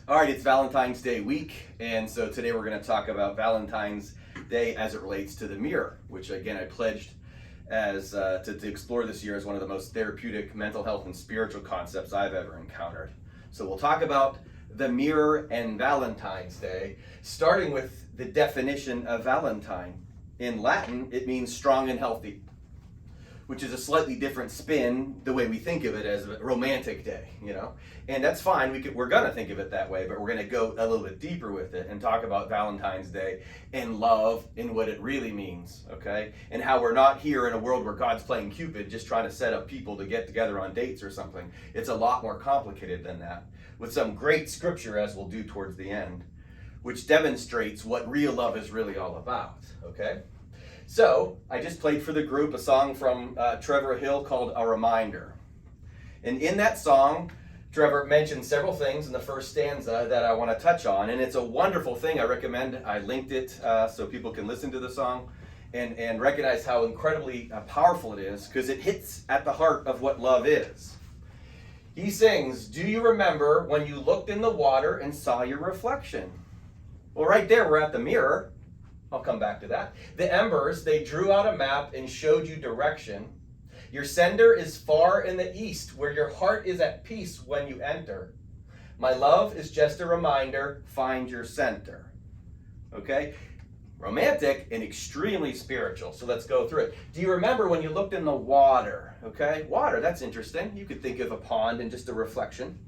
All right, it's Valentine's Day week, and so today we're going to talk about Valentine's Day as it relates to the mirror, which again I pledged as to explore this year as one of the most therapeutic mental health and spiritual concepts I've ever encountered. So we'll talk about the mirror and Valentine's Day, starting with the definition of Valentine. In Latin, it means strong and healthy, which is a slightly different spin the way we think of it as a romantic day, and that's fine. We're gonna think of it that way, but we're gonna go a little bit deeper with it and talk about Valentine's Day and love and what it really means, okay? And how we're not here in a world where God's playing Cupid, just trying to set up people to get together on dates or something. It's a lot more complicated than that, with some great scripture, as we'll do towards the end, which demonstrates what real love is really all about, okay? So, I just played for the group a song from Trevor Hill called A Reminder. And in that song, Trevor mentioned several things in the first stanza that I want to touch on. And it's a wonderful thing. I recommend I linked it so people can listen to the song and recognize how incredibly powerful it is, because it hits at the heart of what love is. He sings, "Do you remember when you looked in the water and saw your reflection?" Well, right there, we're at the mirror. I'll come back to that. The embers, they drew out a map and showed you direction. Your sender is far in the east, where your heart is at peace when you enter. My love is just a reminder, find your center. Okay? Romantic and extremely spiritual. So let's go through it. Do you remember when you looked in the water? Okay? Water, that's interesting. You could think of a pond and just a reflection.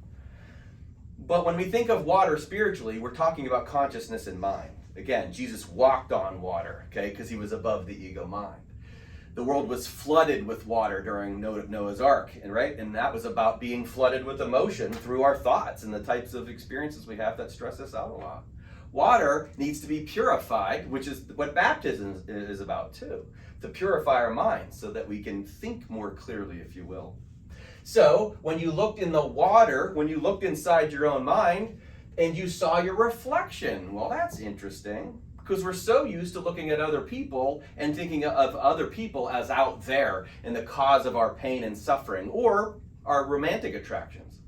But when we think of water spiritually, we're talking about consciousness and mind. Again, Jesus walked on water, okay, because he was above the ego mind. The world was flooded with water during Noah's Ark, and that was about being flooded with emotion through our thoughts and the types of experiences we have that stress us out a lot. Water needs to be purified, which is what baptism is about too, to purify our minds so that we can think more clearly, if you will. So, when you looked in the water, when you looked inside your own mind, and you saw your reflection. Well, that's interesting, because we're so used to looking at other people and thinking of other people as out there and the cause of our pain and suffering, or our romantic attractions.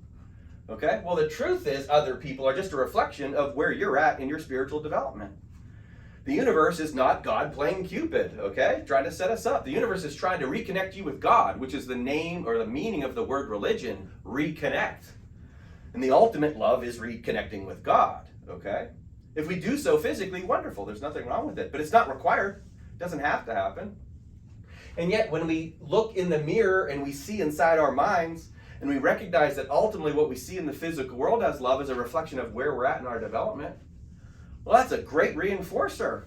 Okay? Well, the truth is other people are just a reflection of where you're at in your spiritual development. The universe is not God playing Cupid, okay? Trying to set us up. The universe is trying to reconnect you with God, which is the name or the meaning of the word religion, reconnect. And the ultimate love is reconnecting with God, okay? If we do so physically, wonderful. There's nothing wrong with it. But it's not required. It doesn't have to happen. And yet, when we look in the mirror and we see inside our minds, and we recognize that ultimately what we see in the physical world as love is a reflection of where we're at in our development, well, that's a great reinforcer.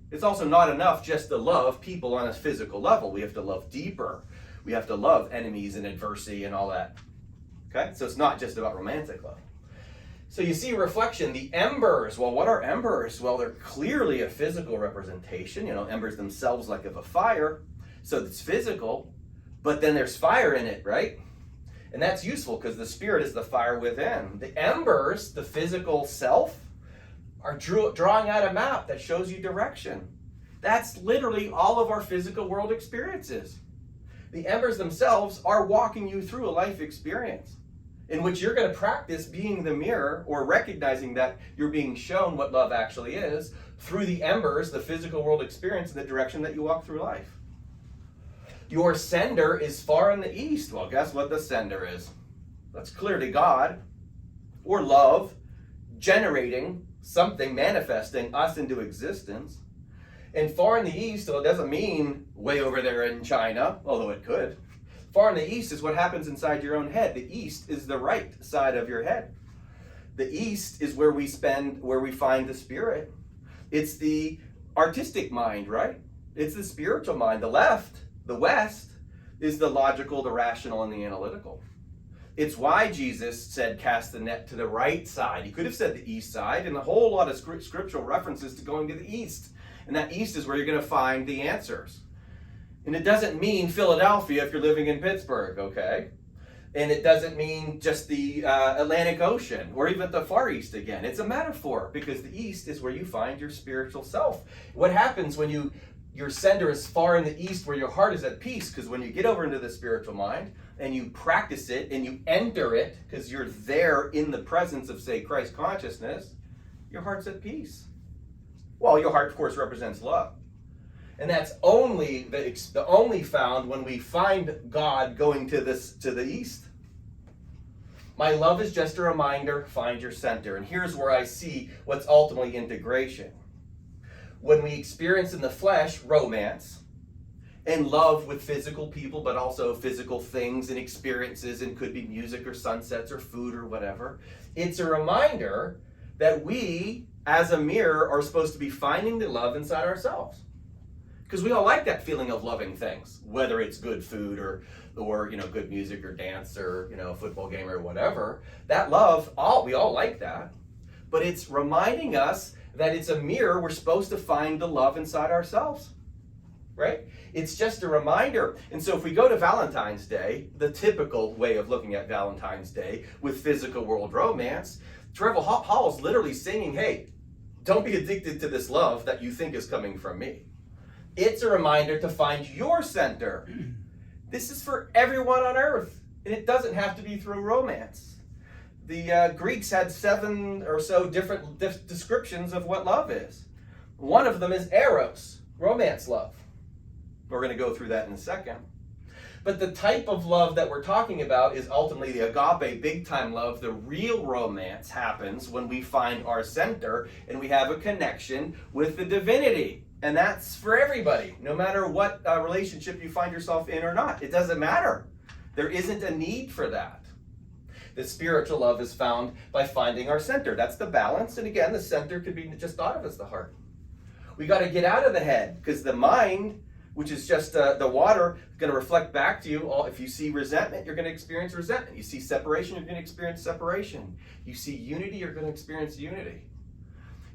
It's also not enough just to love people on a physical level. We have to love deeper. We have to love enemies and adversity and all that. Okay? So it's not just about romantic love. So you see reflection, the embers. Well, what are embers? Well, they're clearly a physical representation. Embers themselves like of a fire. So it's physical, but then there's fire in it, right? And that's useful because the spirit is the fire within. The embers, the physical self, are drawing out a map that shows you direction. That's literally all of our physical world experiences. The embers themselves are walking you through a life experience in which you're going to practice being the mirror, or recognizing that you're being shown what love actually is through the embers, the physical world experience, in the direction that you walk through life. Your sender is far in the east. Well, guess what the sender is? That's clearly God, or love, generating something, manifesting us into existence. And far in the east, well, it doesn't mean way over there in China, although it could. Far in the east is what happens inside your own head. The east is the right side of your head. The east is where we find the spirit. It's the artistic mind, right? It's the spiritual mind. The left, the west, is the logical, the rational, and the analytical. It's why Jesus said, cast the net to the right side. He could have said the east side, and a whole lot of scriptural references to going to the east. And that east is where you're going to find the answers. And it doesn't mean Philadelphia if you're living in Pittsburgh, okay? And it doesn't mean just the Atlantic Ocean or even the Far East again. It's a metaphor, because the east is where you find your spiritual self. What happens when your sender is far in the east where your heart is at peace? Because when you get over into the spiritual mind, and you practice it and you enter it because you're there in the presence of, say, Christ consciousness, your heart's at peace. Well, your heart, of course, represents love. And that's only only found when we find God going to the east. My love is just a reminder, find your center. And here's where I see what's ultimately integration. When we experience in the flesh romance and love with physical people, but also physical things and experiences, and could be music or sunsets or food or whatever, it's a reminder that we, as a mirror, are supposed to be finding the love inside ourselves. Because we all like that feeling of loving things, whether it's good food or good music or dance or a football game or whatever. That love, we all like that. But it's reminding us that it's a mirror. We're supposed to find the love inside ourselves, right? It's just a reminder. And so if we go to Valentine's Day, the typical way of looking at Valentine's Day with physical world romance, Trevor Hall's literally singing, hey, don't be addicted to this love that you think is coming from me. It's a reminder to find your center. This is for everyone on earth, and it doesn't have to be through romance. The Greeks had 7 or so different descriptions of what love is. One of them is eros, romance love. We're going to go through that in a second. But the type of love that we're talking about is ultimately the agape, big-time love. The real romance happens when we find our center and we have a connection with the divinity. And that's for everybody, no matter what relationship you find yourself in or not. It doesn't matter. There isn't a need for that. The spiritual love is found by finding our center. That's the balance. And again, the center could be just thought of as the heart. We got to get out of the head, because the mind, which is just the water, is going to reflect back to you. If you see resentment, you're going to experience resentment. You see separation, you're going to experience separation. You see unity, you're going to experience unity.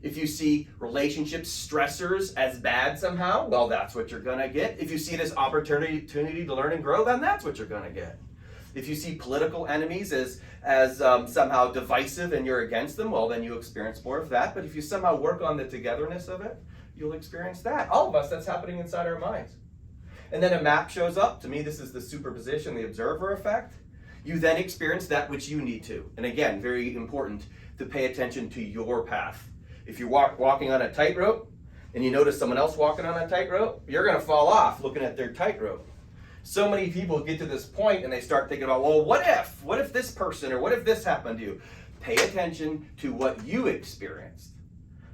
If you see relationship stressors as bad somehow, well, that's what you're going to get. If you see it as opportunity to learn and grow, then that's what you're going to get. If you see political enemies as somehow divisive and you're against them, well, then you experience more of that. But if you somehow work on the togetherness of it, you'll experience that. All of us, that's happening inside our minds. And then a map shows up. To me, this is the superposition, the observer effect. You then experience that which you need to. And again, very important to pay attention to your path. If you're walking on a tightrope and you notice someone else walking on a tightrope, you're going to fall off looking at their tightrope. So many people get to this point and they start thinking about, well, what if this person, or what if this happened to you? Pay attention to what you experienced.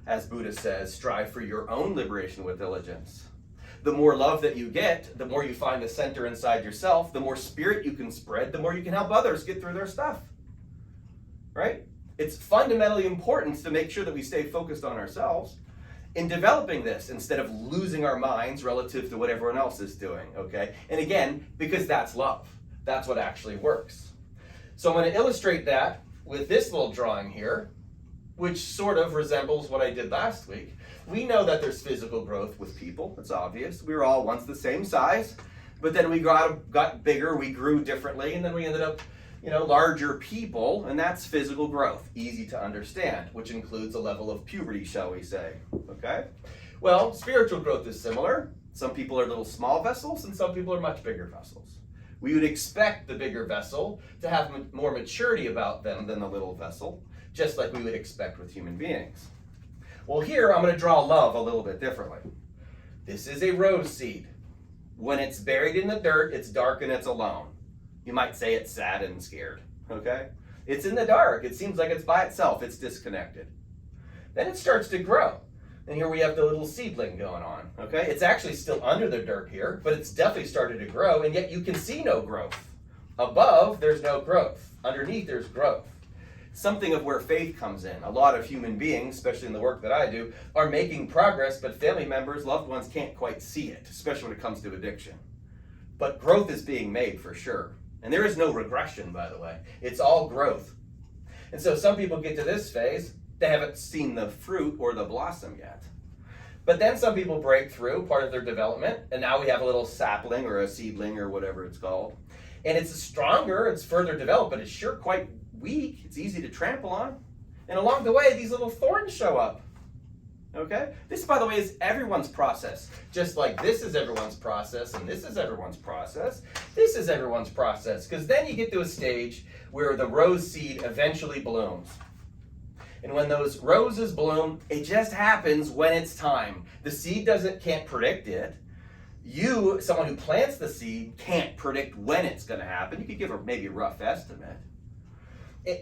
As Buddha says, strive for your own liberation with diligence. The more love that you get, the more you find the center inside yourself, the more spirit you can spread, the more you can help others get through their stuff. Right? It's fundamentally important to make sure that we stay focused on ourselves in developing this instead of losing our minds relative to what everyone else is doing, okay? And again, because that's love. That's what actually works. So I'm going to illustrate that with this little drawing here, which sort of resembles what I did last week. We know that there's physical growth with people. It's obvious. We were all once the same size, but then we got bigger, we grew differently, and then we ended up larger people, and that's physical growth, easy to understand, which includes a level of puberty, shall we say, okay? Well, spiritual growth is similar. Some people are little small vessels, and some people are much bigger vessels. We would expect the bigger vessel to have more maturity about them than the little vessel, just like we would expect with human beings. Well, here I'm going to draw love a little bit differently. This is a rose seed. When it's buried in the dirt, it's dark and it's alone. You might say it's sad and scared, okay? It's in the dark. It seems like it's by itself. It's disconnected. Then it starts to grow. And here we have the little seedling going on, okay? It's actually still under the dirt here, but it's definitely started to grow, and yet you can see no growth. Above, there's no growth. Underneath, there's growth. Something of where faith comes in. A lot of human beings, especially in the work that I do, are making progress, but family members, loved ones can't quite see it, especially when it comes to addiction. But growth is being made for sure. And there is no regression, by the way. It's all growth. And so some people get to this phase, they haven't seen the fruit or the blossom yet. But then some people break through part of their development, and now we have a little sapling or a seedling or whatever it's called. And it's stronger, it's further developed, but it's sure quite weak. It's easy to trample on. And along the way, these little thorns show up. Okay? This, by the way, is everyone's process. Just like this is everyone's process, and this is everyone's process. This is everyone's process. Because then you get to a stage where the rose seed eventually blooms. And when those roses bloom, it just happens when it's time. The seed can't predict it. You, someone who plants the seed, can't predict when it's going to happen. You could give maybe a rough estimate.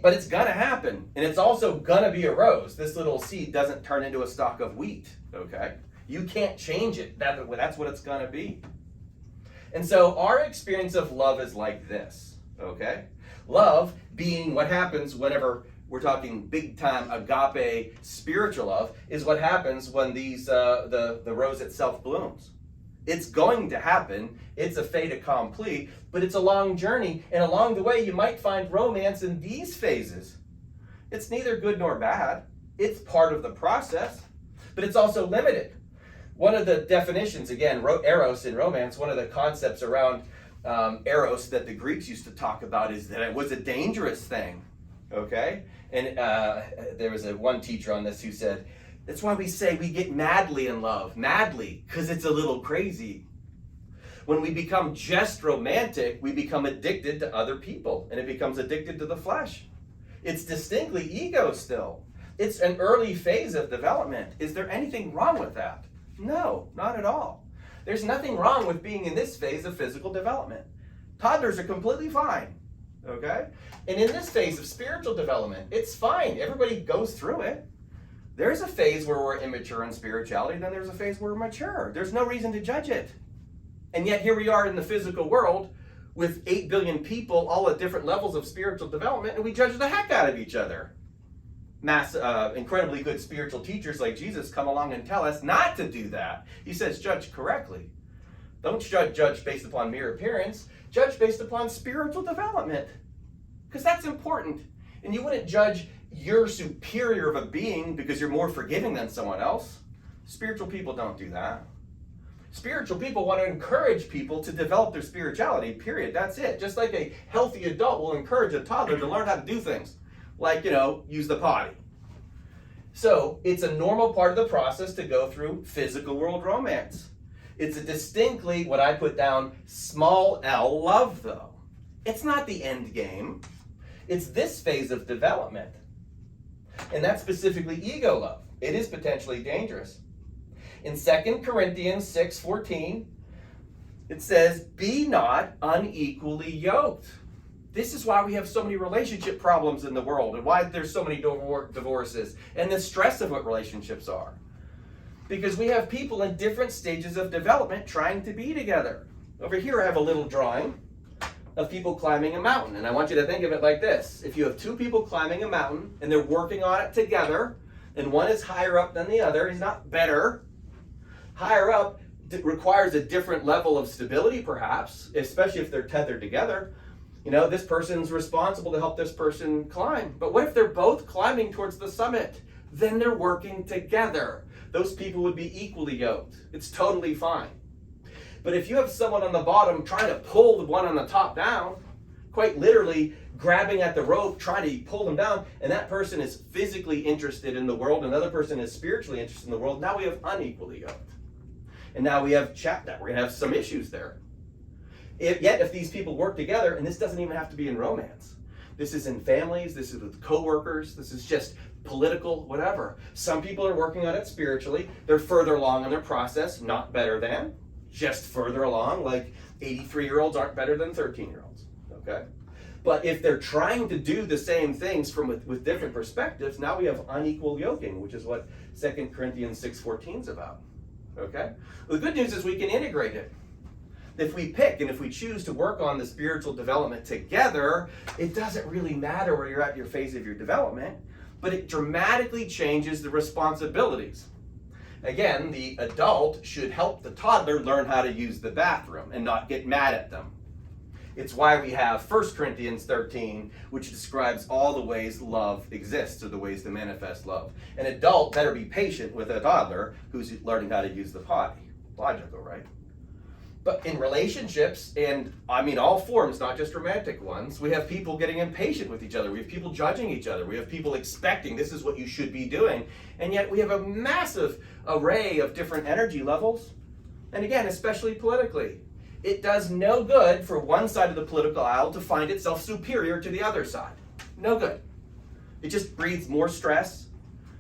But it's going to happen. And it's also going to be a rose. This little seed doesn't turn into a stalk of wheat. Okay? You can't change it. That's what it's going to be. And so our experience of love is like this. Okay? Love being what happens whenever we're talking big time agape spiritual love is what happens when the rose itself blooms. It's going to happen. It's a fait accompli, but it's a long journey. And along the way, you might find romance in these phases. It's neither good nor bad. It's part of the process, but it's also limited. One of the definitions, again, eros in romance, one of the concepts around eros that the Greeks used to talk about is that it was a dangerous thing. Okay? And there was one teacher on this who said, that's why we say we get madly in love. Madly, because it's a little crazy. When we become just romantic, we become addicted to other people, and it becomes addicted to the flesh. It's distinctly ego still. It's an early phase of development. Is there anything wrong with that? No, not at all. There's nothing wrong with being in this phase of physical development. Toddlers are completely fine, okay? And in this phase of spiritual development, it's fine. Everybody goes through it. There's a phase where we're immature in spirituality, then there's a phase where we're mature. There's no reason to judge it. And yet here we are in the physical world with 8 billion people, all at different levels of spiritual development, and we judge the heck out of each other. Incredibly good spiritual teachers like Jesus come along and tell us not to do that. He says, judge correctly. Don't judge based upon mere appearance. Judge based upon spiritual development. Because that's important. And you wouldn't judge you're superior of a being because you're more forgiving than someone else. Spiritual people don't do that. Spiritual people want to encourage people to develop their spirituality, period. That's it. Just like a healthy adult will encourage a toddler to learn how to do things, like, use the potty. So it's a normal part of the process to go through physical world romance. It's a distinctly, what I put down, small L love, though. It's not the end game. It's this phase of development. And that's specifically ego love. It is potentially dangerous. In 2 Corinthians 6:14, it says, be not unequally yoked. This is why we have so many relationship problems in the world and why there's so many divorces and the stress of what relationships are. Because we have people in different stages of development trying to be together. Over here I have a little drawing of people climbing a mountain. And I want you to think of it like this. If you have two people climbing a mountain and they're working on it together, and one is higher up than the other, he's not better. Higher up requires a different level of stability, perhaps, especially if they're tethered together. This person's responsible to help this person climb. But what if they're both climbing towards the summit? Then they're working together. Those people would be equally yoked. It's totally fine. But if you have someone on the bottom trying to pull the one on the top down, quite literally grabbing at the rope, trying to pull them down, and that person is physically interested in the world, and another person is spiritually interested in the world, now we have unequally yoked. And now we have that. We're going to have some issues there. Yet if these people work together, and this doesn't even have to be in romance. This is in families, this is with coworkers, this is just political, whatever. Some people are working on it spiritually. They're further along in their process, not better than. Just further along, like 83-year-olds aren't better than 13-year-olds, okay? But if they're trying to do the same things with different perspectives, now we have unequal yoking, which is what 2 Corinthians 6:14 is about, okay? Well, the good news is we can integrate it. If we pick and if we choose to work on the spiritual development together, it doesn't really matter where you're at your phase of your development, but it dramatically changes the responsibilities. Again, the adult should help the toddler learn how to use the bathroom and not get mad at them. It's why we have 1 Corinthians 13, which describes all the ways love exists, or the ways to manifest love. An adult better be patient with a toddler who's learning how to use the potty. Logical, right? But in relationships, and I mean all forms, not just romantic ones, we have people getting impatient with each other. We have people judging each other. We have people expecting this is what you should be doing. And yet we have a massive array of different energy levels. And again, especially politically. It does no good for one side of the political aisle to find itself superior to the other side. No good. It just breeds more stress,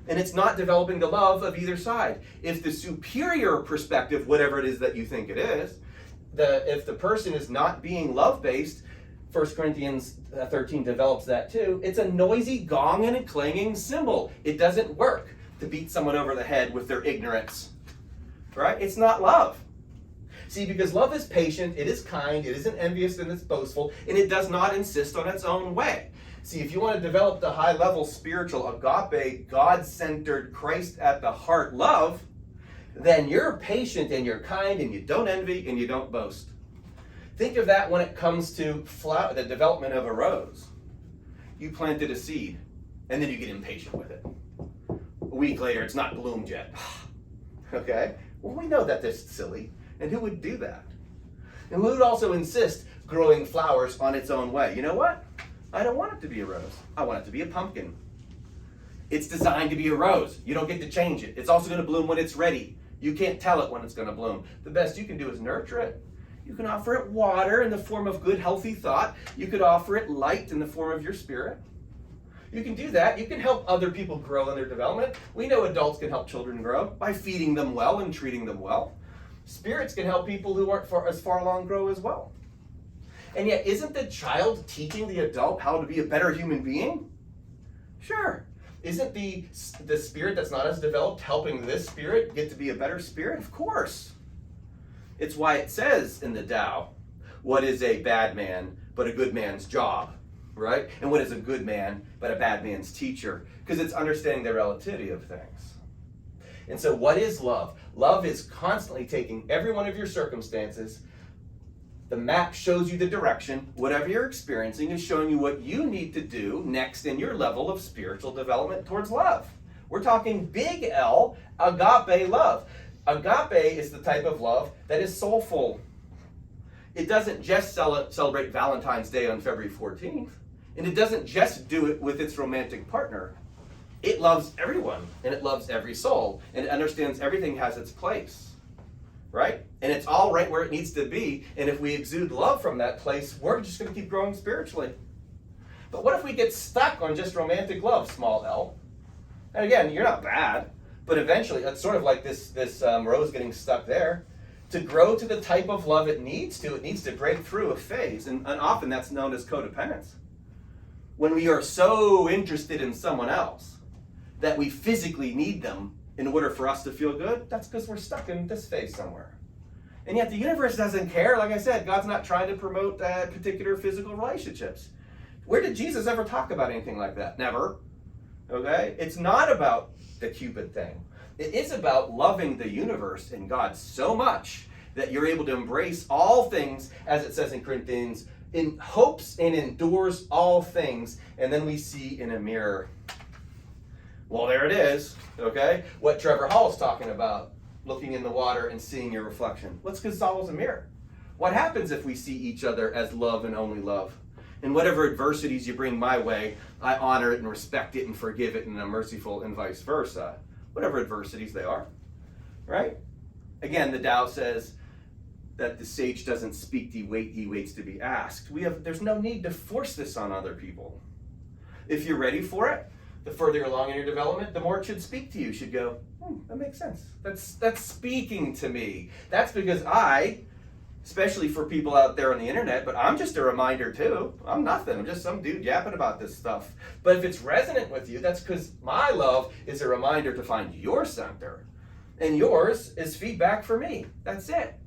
and it's not developing the love of either side. If the superior perspective, whatever it is that you think it is, if the person is not being love-based, 1 Corinthians 13 develops that too, it's a noisy gong and a clanging cymbal. It doesn't work to beat someone over the head with their ignorance, right? It's not love. See, because love is patient, it is kind, it isn't envious and it's boastful, and it does not insist on its own way. See, if you want to develop the high-level spiritual agape, God-centered, Christ at the heart love, then you're patient and you're kind and you don't envy and you don't boast. Think of that when it comes to the development of a rose. You planted a seed and then you get impatient with it. A week later, it's not bloomed yet. Okay? Well, we know that that's silly. And who would do that? And who would also insist growing flowers on its own way? You know what? I don't want it to be a rose. I want it to be a pumpkin. It's designed to be a rose. You don't get to change it. It's also going to bloom when it's ready. You can't tell it when it's going to bloom. The best you can do is nurture it. You can offer it water in the form of good, healthy thought. You could offer it light in the form of your spirit. You can do that. You can help other people grow in their development. We know adults can help children grow by feeding them well and treating them well. Spirits can help people who aren't as far along grow as well. And yet, isn't the child teaching the adult how to be a better human being? Sure. Isn't the spirit that's not as developed helping this spirit get to be a better spirit? Of course. It's why it says in the Tao, what is a bad man but a good man's job, right? And what is a good man but a bad man's teacher? Because it's understanding the relativity of things. And so what is love? Love is constantly taking every one of your circumstances. The map shows you the direction. Whatever you're experiencing is showing you what you need to do next in your level of spiritual development towards love. We're talking big L, agape love. Agape is the type of love that is soulful. It doesn't just celebrate Valentine's Day on February 14th, and it doesn't just do it with its romantic partner. It loves everyone, and it loves every soul, and it understands everything has its place, right? And it's all right where it needs to be, and if we exude love from that place, we're just going to keep growing spiritually. But what if we get stuck on just romantic love, small l? And again, you're not bad, but eventually, it's sort of like this rose getting stuck there. To grow to the type of love it needs to break through a phase, and often that's known as codependence. When we are so interested in someone else, that we physically need them in order for us to feel good, that's because we're stuck in this phase somewhere. And yet the universe doesn't care. Like I said, God's not trying to promote particular physical relationships. Where did Jesus ever talk about anything like that? Never. Okay? It's not about the Cupid thing. It is about loving the universe and God so much that you're able to embrace all things, as it says in Corinthians, in hopes and endures all things. And then we see in a mirror. Well, there it is, okay? What Trevor Hall's talking about, looking in the water and seeing your reflection. What's because it's always a mirror? What happens if we see each other as love and only love? And whatever adversities you bring my way, I honor it and respect it and forgive it and I'm merciful and vice versa. Whatever adversities they are, right? Again, the Tao says that the sage doesn't speak, he waits to be asked. There's no need to force this on other people. If you're ready for it, the further you're along in your development, the more it should speak to you. You should go, that makes sense. That's speaking to me. That's because especially for people out there on the internet, but I'm just a reminder too. I'm nothing. I'm just some dude yapping about this stuff. But if it's resonant with you, that's because my love is a reminder to find your center. And yours is feedback for me. That's it.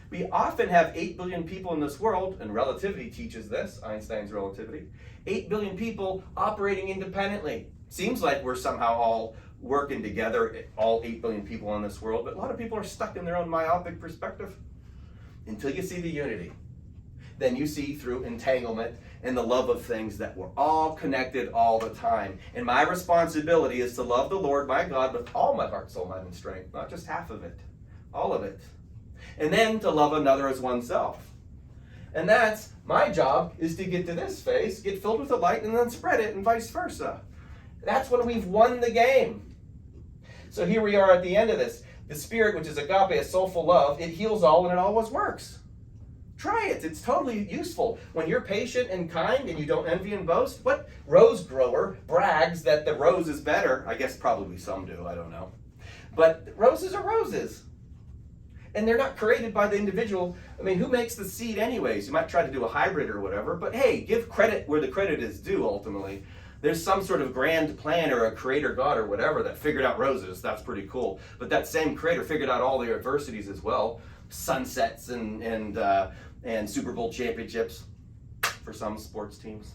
We often have 8 billion people in this world, and relativity teaches this, Einstein's relativity. 8 billion people operating independently. Seems like we're somehow all working together, all 8 billion people in this world, but a lot of people are stuck in their own myopic perspective. Until you see the unity, then you see through entanglement and the love of things that we're all connected all the time. And my responsibility is to love the Lord my God with all my heart, soul, mind, and strength, not just half of it, all of it. And then to love another as oneself. And that's my job, is to get to this phase, get filled with the light, and then spread it, and vice versa. That's when we've won the game. So here we are at the end of this. The Spirit, which is agape, a soulful love, it heals all and it always works. Try it. It's totally useful. When you're patient and kind and you don't envy and boast, what rose grower brags that the rose is better? I guess probably some do, I don't know. But roses are roses. And they're not created by the individual. I mean, who makes the seed anyways? You might try to do a hybrid or whatever, but hey, give credit where the credit is due ultimately. There's some sort of grand plan or a creator God or whatever that figured out roses. That's pretty cool. But that same creator figured out all the adversities as well. Sunsets and Super Bowl championships for some sports teams.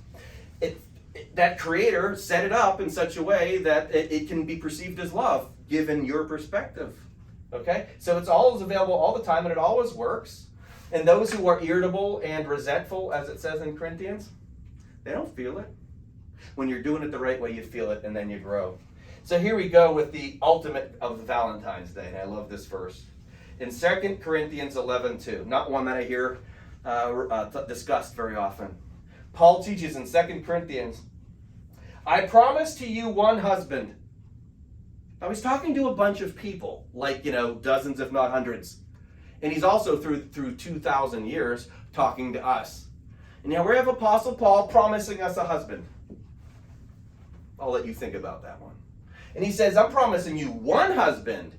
That creator set it up in such a way that it can be perceived as love, given your perspective. Okay? So it's always available all the time, and it always works. And those who are irritable and resentful, as it says in Corinthians, they don't feel it. When you're doing it the right way, you feel it, and then you grow. So here we go with the ultimate of Valentine's Day, and I love this verse. In 2 Corinthians 11:2, not one that I hear discussed very often. Paul teaches in 2 Corinthians, I promise to you one husband. Now he's talking to a bunch of people, like, dozens if not hundreds. And he's also through 2,000 years talking to us. And now we have Apostle Paul promising us a husband. I'll let you think about that one. And he says, I'm promising you one husband.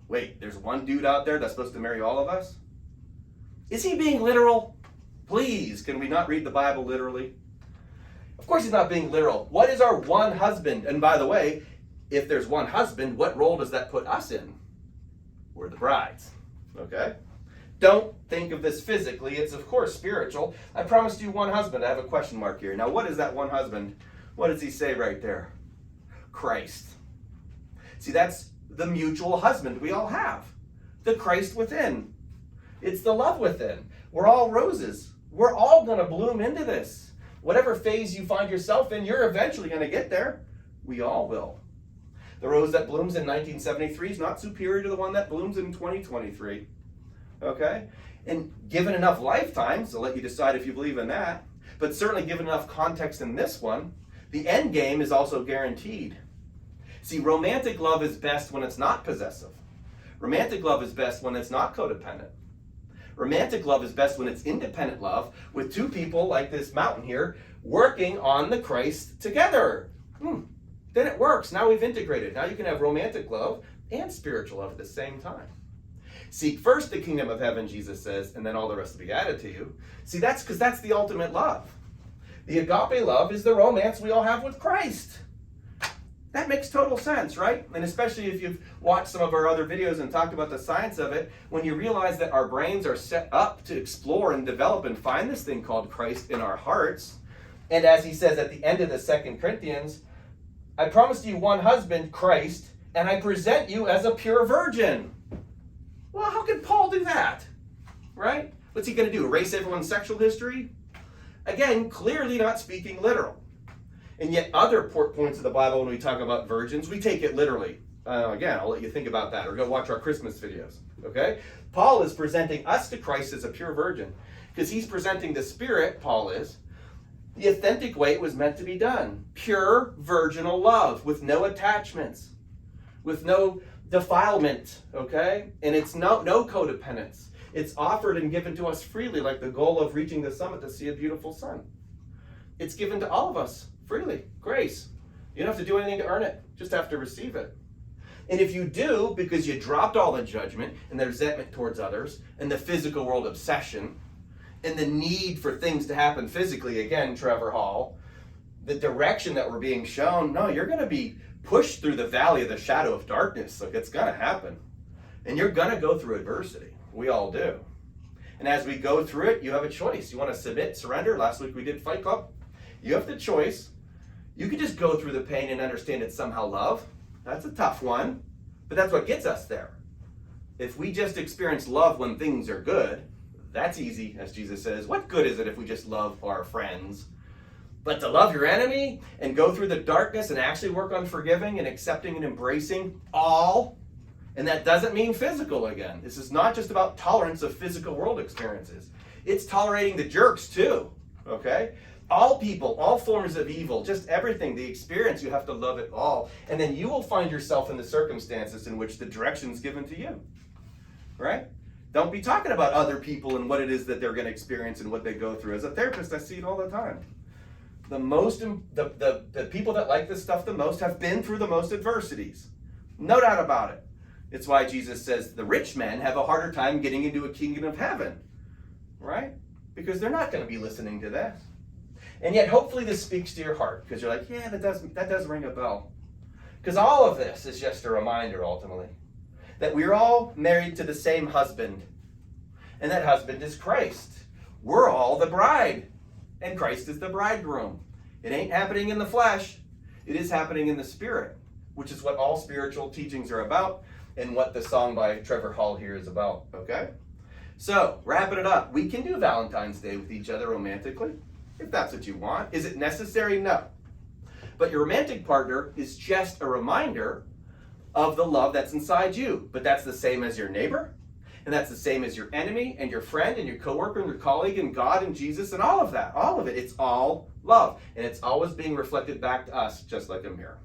Wait, there's one dude out there that's supposed to marry all of us? Is he being literal? Please, can we not read the Bible literally? Of course he's not being literal. What is our one husband? And by the way, if there's one husband, what role does that put us in? We're the brides. Okay? Don't think of this physically. It's, of course, spiritual. I promised you one husband. I have a question mark here. Now, what is that one husband? What does he say right there? Christ. See, that's the mutual husband we all have. The Christ within. It's the love within. We're all roses. We're all going to bloom into this. Whatever phase you find yourself in, you're eventually going to get there. We all will. The rose that blooms in 1973 is not superior to the one that blooms in 2023. Okay? And given enough lifetimes, I'll let you decide if you believe in that, but certainly given enough context in this one, the end game is also guaranteed. See, romantic love is best when it's not possessive. Romantic love is best when it's not codependent. Romantic love is best when it's independent love with two people like this mountain here working on the Christ together. Then it works. Now we've integrated. Now you can have romantic love and spiritual love at the same time. Seek first the kingdom of heaven, Jesus says, and then all the rest will be added to you. See, that's because that's the ultimate love. The agape love is the romance we all have with Christ. That makes total sense, right? And especially if you've watched some of our other videos and talked about the science of it, when you realize that our brains are set up to explore and develop and find this thing called Christ in our hearts. And as he says at the end of the 2 Corinthians, I promised you one husband, Christ, and I present you as a pure virgin. Well, how could Paul do that? Right? What's he going to do? Erase everyone's sexual history? Again, clearly not speaking literal. And yet other points of the Bible, when we talk about virgins, we take it literally. Again, I'll let you think about that, or go watch our Christmas videos. Okay? Paul is presenting us to Christ as a pure virgin, because he's presenting the Spirit, Paul is, the authentic way it was meant to be done. Pure virginal love with no attachments, with no defilement, okay? And it's no codependence. It's offered and given to us freely, like the goal of reaching the summit to see a beautiful sun. It's given to all of us freely, grace. You don't have to do anything to earn it, just have to receive it. And if you do, because you dropped all the judgment and the resentment towards others and the physical world obsession and the need for things to happen physically, again, Trevor Hall, the direction that we're being shown, no, you're going to be pushed through the valley of the shadow of darkness. Like, it's going to happen. And you're going to go through adversity. We all do. And as we go through it, you have a choice. You want to submit, surrender? Last week we did Fight Club. You have the choice. You can just go through the pain and understand it's somehow love. That's a tough one, but that's what gets us there. If we just experience love when things are good, that's easy, as Jesus says. What good is it if we just love our friends? But to love your enemy and go through the darkness and actually work on forgiving and accepting and embracing all, And that doesn't mean physical again. This is not just about tolerance of physical world experiences. It's tolerating the jerks too, okay? All people, all forms of evil, just everything, the experience, you have to love it all. And then you will find yourself in the circumstances in which the direction's given to you, right? Don't be talking about other people and what it is that they're going to experience and what they go through. As a therapist, I see it all the time. The people that like this stuff the most have been through the most adversities. No doubt about it. It's why Jesus says the rich men have a harder time getting into a kingdom of heaven, right? Because they're not going to be listening to that. And yet, hopefully this speaks to your heart, because you're like, yeah, that does ring a bell. Because all of this is just a reminder, ultimately, that we're all married to the same husband, and that husband is Christ. We're all the bride, and Christ is the bridegroom. It ain't happening in the flesh. It is happening in the spirit, which is what all spiritual teachings are about, and what the song by Trevor Hall here is about, okay? So, wrapping it up, we can do Valentine's Day with each other romantically, if that's what you want. Is it necessary? No. But your romantic partner is just a reminder of the love that's inside you. But that's the same as your neighbor, and that's the same as your enemy, and your friend, and your coworker, and your colleague, and God, and Jesus, and all of that. All of it. It's all love. And it's always being reflected back to us, just like a mirror.